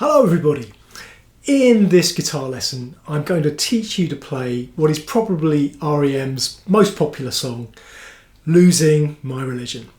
Hello everybody! In this guitar lesson I'm going to teach you to play what is probably REM's most popular song, Losing My Religion.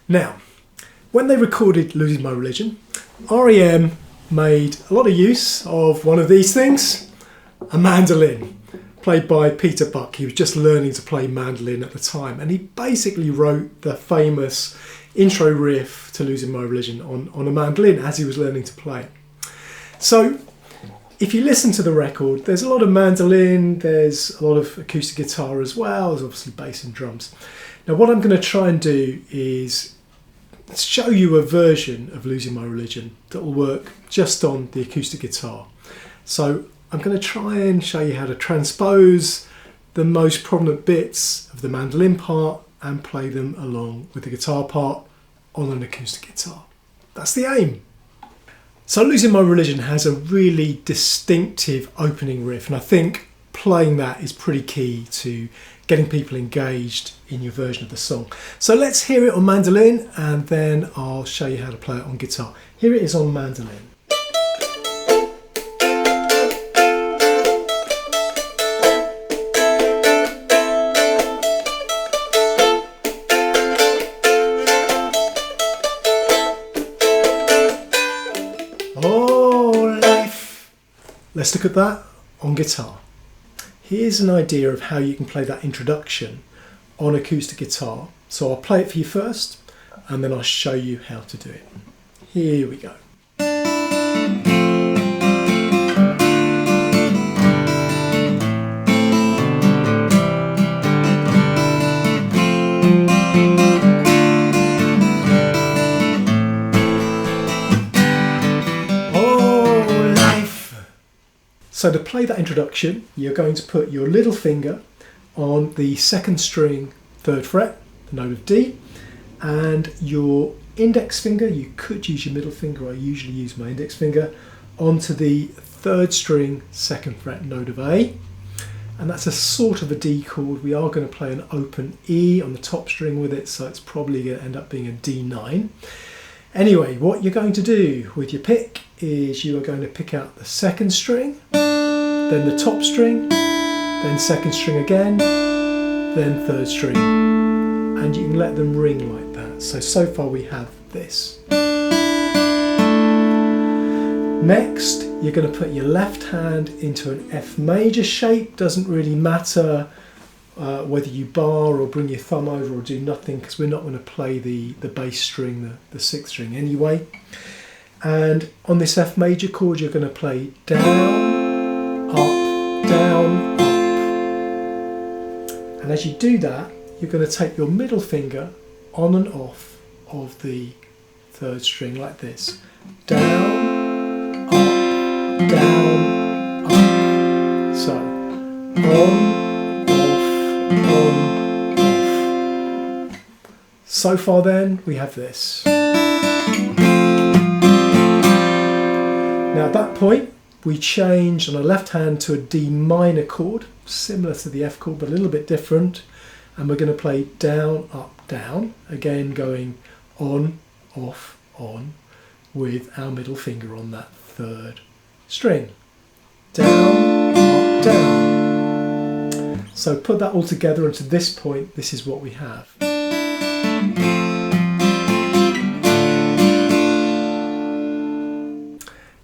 Now, when they recorded Losing My Religion, REM made a lot of use of one of these things, a mandolin, played by Peter Buck. He was just learning to play mandolin at the time, and he basically wrote the famous intro riff to Losing My Religion on a mandolin as he was learning to play. So if you listen to the record, there's a lot of mandolin, there's a lot of acoustic guitar as well, there's obviously bass and drums. Now what I'm going to try and do is show you a version of Losing My Religion that will work just on the acoustic guitar. So I'm going to try and show you how to transpose the most prominent bits of the mandolin part and play them along with the guitar part on an acoustic guitar. That's the aim. So Losing My Religion has a really distinctive opening riff, and I think playing that is pretty key to getting people engaged in your version of the song. So let's hear it on mandolin and then I'll show you how to play it on guitar. Here it is on mandolin. Let's look at that on guitar. Here's an idea of how you can play that introduction on acoustic guitar. So I'll play it for you first and then I'll show you how to do it. Here we go. So to play that introduction, you're going to put your little finger on the second string, third fret, the note of D, and your index finger, you could use your middle finger, I usually use my index finger, onto the third string, second fret, note of A. And that's a sort of a D chord. We are going to play an open E on the top string with it, so it's probably going to end up being a D9. Anyway, what you're going to do with your pick is you are going to pick out the second string, then the top string, then second string again, then third string, and you can let them ring like that. So far we have this. Next, you're going to put your left hand into an F major shape. Doesn't really matter whether you bar or bring your thumb over or do nothing, because we're not going to play the bass string, the sixth string anyway. And on this F major chord you're going to play down, up, down, up. And as you do that, you're going to take your middle finger on and off of the third string like this. Down, up, down, up. So, on, off. So far then, we have this. Now at that point, we change on the left hand to a D minor chord, similar to the F chord, but a little bit different. And we're going to play down, up, down, again going on, off, on, with our middle finger on that third string. Down, up, down. So put that all together, and to this point, this is what we have.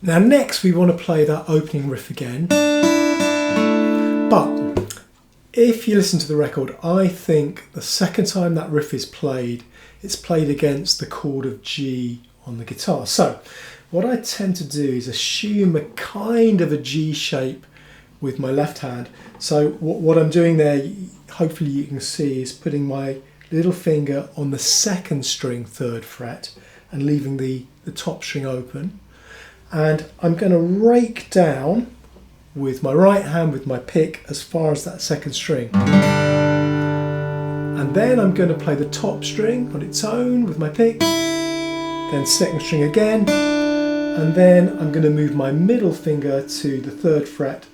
Now next we want to play that opening riff again, but if you listen to the record, I think the second time that riff is played, it's played against the chord of G on the guitar. So what I tend to do is assume a kind of a G shape with my left hand. So what I'm doing there, hopefully you can see, is putting my little finger on the second string, third fret, and leaving the top string open. And I'm going to rake down with my right hand with my pick as far as that second string. And then I'm going to play the top string on its own with my pick, then second string again, and then I'm going to move my middle finger to the third fret,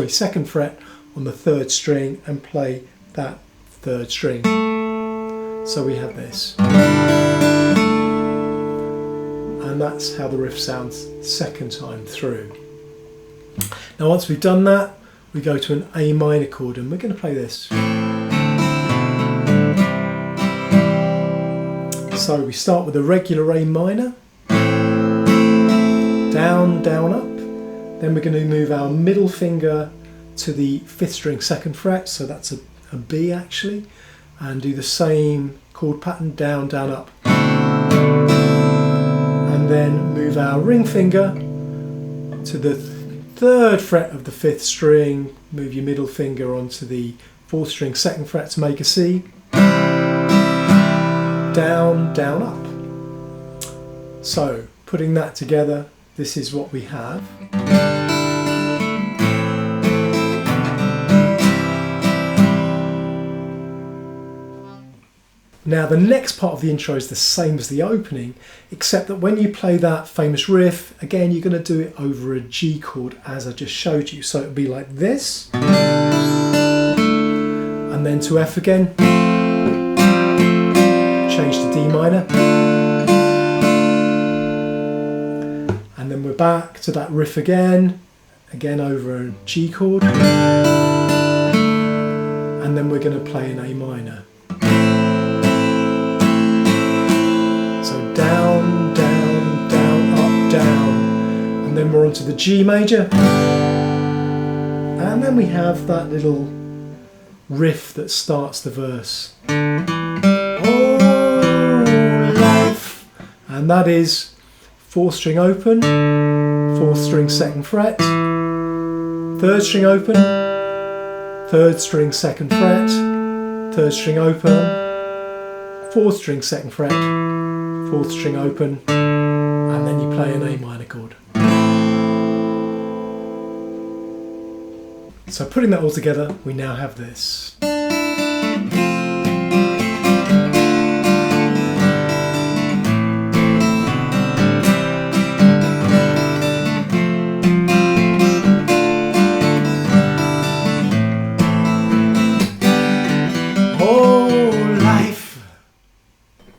second fret on the third string and play that third string. So we have this. and that's how the riff sounds second time through. Now once we've done that, we go to an A minor chord, and we're going to play this. So we start with a regular A minor, down, down, up. Then we're going to move our middle finger to the 5th string 2nd fret, so that's a B actually, and do the same chord pattern, down, down, up. And then move our ring finger to the 3rd fret of the 5th string, move your middle finger onto the 4th string 2nd fret to make a C. Down, down, up. So putting that together, this is what we have. Now the next part of the intro is the same as the opening, except that when you play that famous riff, again you're going to do it over a G chord as I just showed you. So it'll be like this, and then to F again, change to D minor, and then we're back to that riff again over a G chord, and then we're going to play an A minor. Down, down, down, up, down, and then we're onto the G major, and then we have that little riff that starts the verse. Oh, life, and that is 4th string open, 4th string 2nd fret, 3rd string open, 3rd string 2nd fret, 3rd string open, 4th string 2nd fret, 4th string open, and then you play an A minor chord. So putting that all together, we now have this.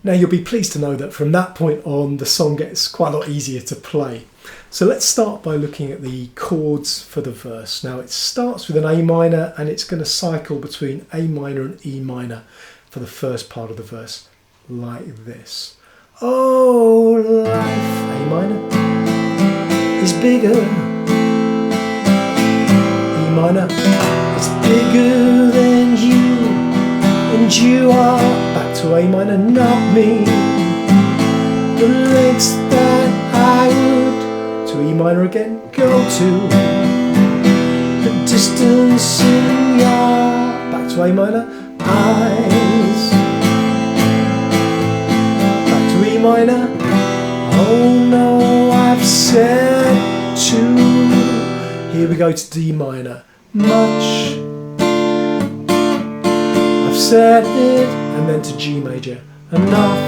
Now you'll be pleased to know that from that point on the song gets quite a lot easier to play. So let's start by looking at the chords for the verse. Now it starts with an A minor, and it's going to cycle between A minor and E minor for the first part of the verse, like this. Oh, life, A minor, is bigger. E minor, it's bigger than you, and you are. To A minor, not me. The lengths that I would, to E minor again, go to. The distance in your, back to A minor, eyes. Back to E minor, oh no, I've said to. Here we go to D minor, much. I've said it. And then to G major, enough.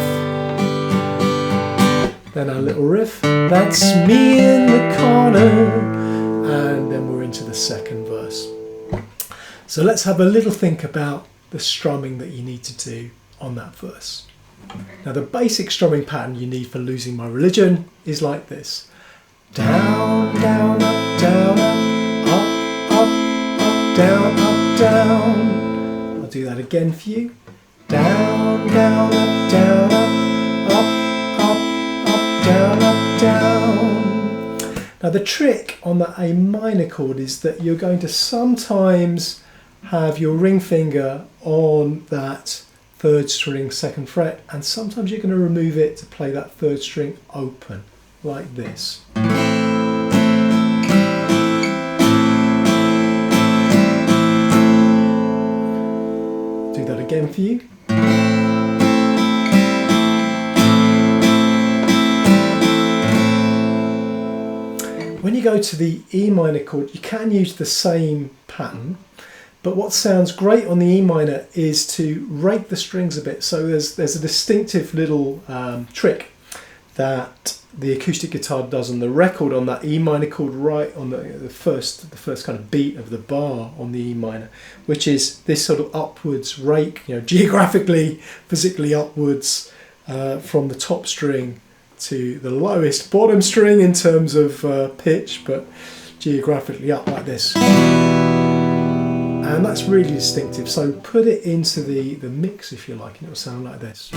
Then our little riff, that's me in the corner, and then we're into the second verse. So let's have a little think about the strumming that you need to do on that verse. Now the basic strumming pattern you need for Losing My Religion is like this. Down, down, up, down, up, up, up, down, up, down. I'll do that again for you. Down, down, up, down, up, up, up, down, up, down. Now the trick on that A minor chord is that you're going to sometimes have your ring finger on that 3rd string 2nd fret, and sometimes you're going to remove it to play that 3rd string open, like this. Do that again for you. When you go to the E minor chord, you can use the same pattern, but what sounds great on the E minor is to rake the strings a bit. So there's a distinctive little trick that the acoustic guitar does on the record on that E minor chord, right on the first kind of beat of the bar on the E minor, which is this sort of upwards rake, geographically, physically upwards from the top string to the lowest bottom string in terms of pitch, but geographically up like this. And that's really distinctive, so put it into the mix if you like, and it will sound like this.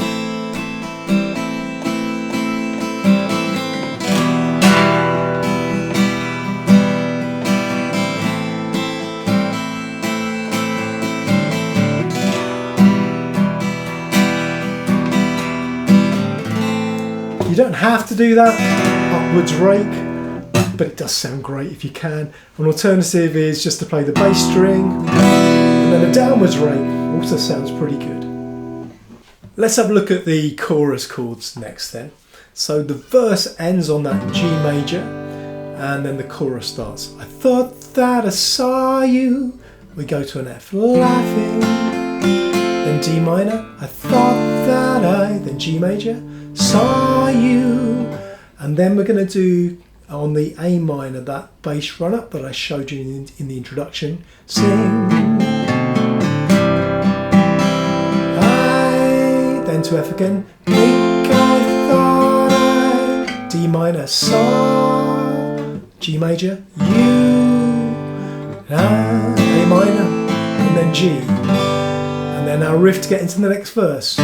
You don't have to do that upwards rake, but it does sound great if you can. An alternative is just to play the bass string, and then a downwards rake also sounds pretty good. Let's have a look at the chorus chords next then. So the verse ends on that G major, and then the chorus starts. I thought that I saw you. We go to an F, laughing. Then D minor. I thought that I, then G major, saw you. And then we're going to do on the A minor that bass run up that I showed you in the introduction. Sing. Then to F again. Think I thought I, D minor, saw, G major, you, A minor, and then G. And then our riff to get into the next verse.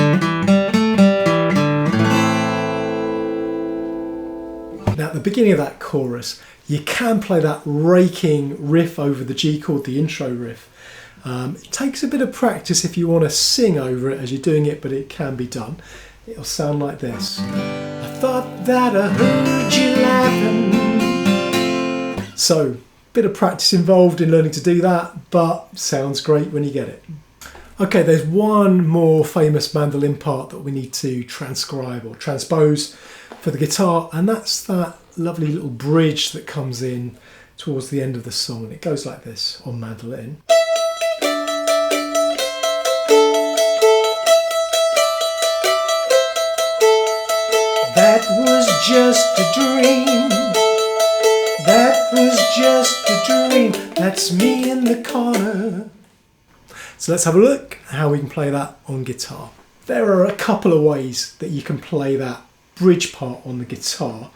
Now at the beginning of that chorus, you can play that raking riff over the G chord, the intro riff. It takes a bit of practice if you want to sing over it as you're doing it, but it can be done. It'll sound like this. I thought that I heard you laughing. So, bit of practice involved in learning to do that, but sounds great when you get it. Okay, there's one more famous mandolin part that we need to transcribe or transpose for the guitar, and that's that lovely little bridge that comes in towards the end of the song, and it goes like this on mandolin. That was just a dream. That was just a dream. That's me in the corner. So let's have a look at how we can play that on guitar. There are a couple of ways that you can play that bridge part on the guitar.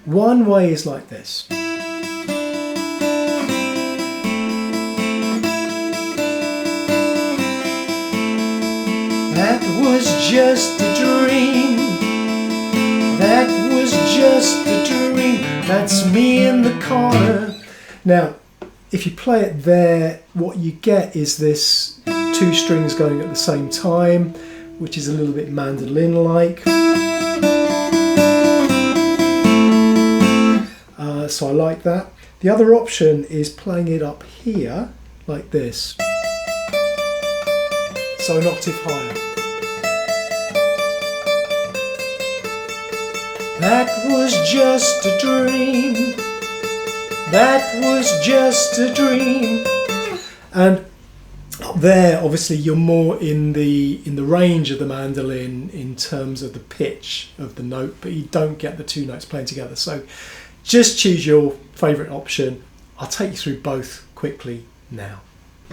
One way is like this. That was just a dream. That was just a dream. That's me in the corner. Now, if you play it there, what you get is this two strings going at the same time, which is a little bit mandolin-like. So I like that. The other option is playing it up here, like this. So an octave higher. That was just a dream. That was just a dream. And up there, obviously, you're more in the range of the mandolin in terms of the pitch of the note, but you don't get the two notes playing together. So just choose your favourite option. I'll take you through both quickly now.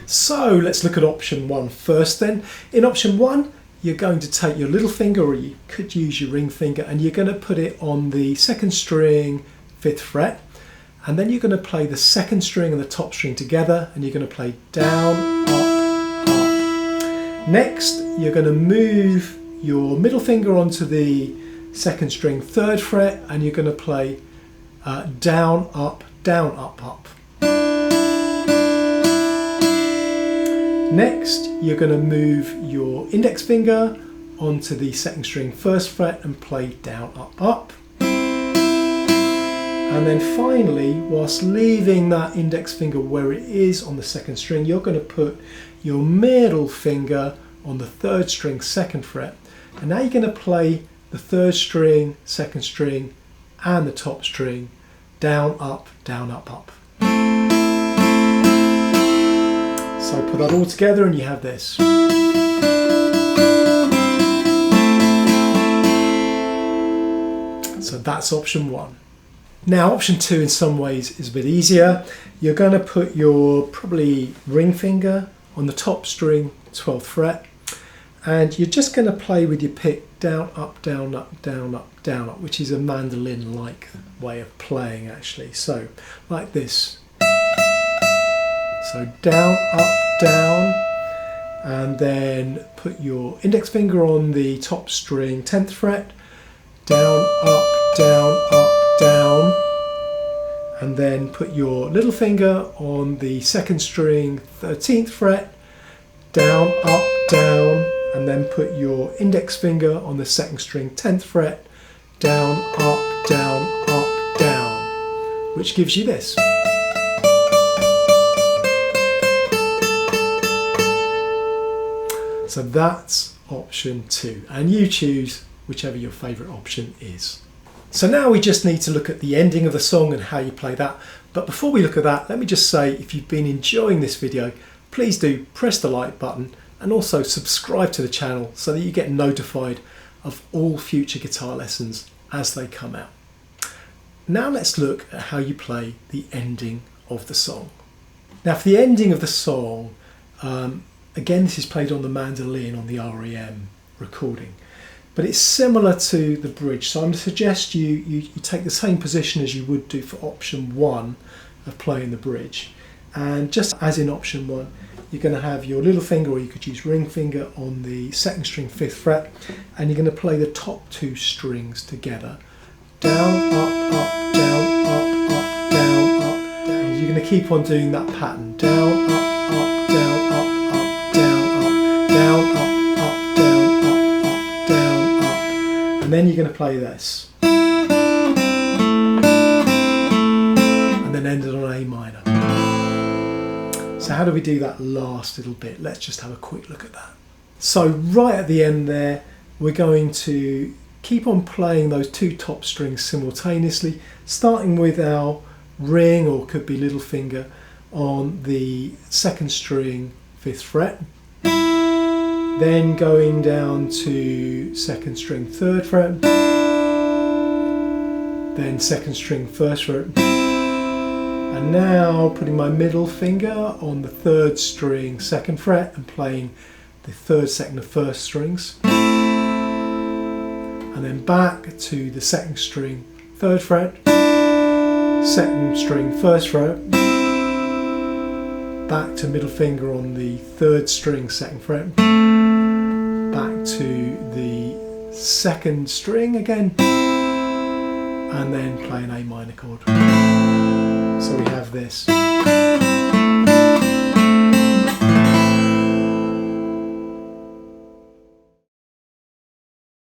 So let's look at option one first then. In option one, you're going to take your little finger, or you could use your ring finger, and you're going to put it on the second string, 5th fret, and then you're going to play the second string and the top string together, and you're going to play down, up, up. Next, you're going to move your middle finger onto the second string, 3rd fret, and you're going to play down, up, up. Next, you're going to move your index finger onto the second string, 1st fret, and play down, up. And then finally, whilst leaving that index finger where it is on the second string, you're going to put your middle finger on the 3rd string, 2nd fret. And now you're going to play the 3rd string, 2nd string, and the top string, down, up, up. So put that all together and you have this. So that's option one. Now option two in some ways is a bit easier. You're going to put your probably ring finger on the top string, 12th fret, and you're just going to play with your pick down, up, down, up, down, up, down, up, which is a mandolin-like way of playing actually. So like this. So down, up, down, and then put your index finger on the top string 10th fret, down, up, down, and then put your little finger on the second string 13th fret, down, up, down, and then put your index finger on the second string 10th fret, down, up, down, which gives you this. So that's option 2, and you choose whichever your favourite option is. So now we just need to look at the ending of the song and how you play that. But before we look at that, let me just say, if you've been enjoying this video, please do press the like button and also subscribe to the channel so that you get notified of all future guitar lessons as they come out. Now let's look at how you play the ending of the song. Now for the ending of the song, again, this is played on the mandolin on the REM recording, but it's similar to the bridge. So I'm going to suggest you take the same position as you would do for option 1 of playing the bridge. And just as in option 1, you're going to have your little finger, or you could use ring finger, on the second string 5th fret, and you're going to play the top 2 strings together. Down, up, up, down, up, up, down, up, down. You're going to keep on doing that pattern. Down, up, up, down, up, up, down, up, down, up, up, down, up, up, down, up. And then you're going to play this. And then end it on A minor. So how do we do that last little bit? Let's just have a quick look at that. So right at the end there, we're going to keep on playing those 2 top strings simultaneously, starting with our ring, or could be little finger, on the second string 5th fret, then going down to second string 3rd fret, then second string 1st fret, and now putting my middle finger on the 3rd string 2nd fret and playing the 3rd, 2nd and 1st strings, and then back to the 2nd string 3rd fret, 2nd string 1st fret, back to middle finger on the 3rd string 2nd fret, back to the 2nd string again, and then play an A minor chord. So we have this.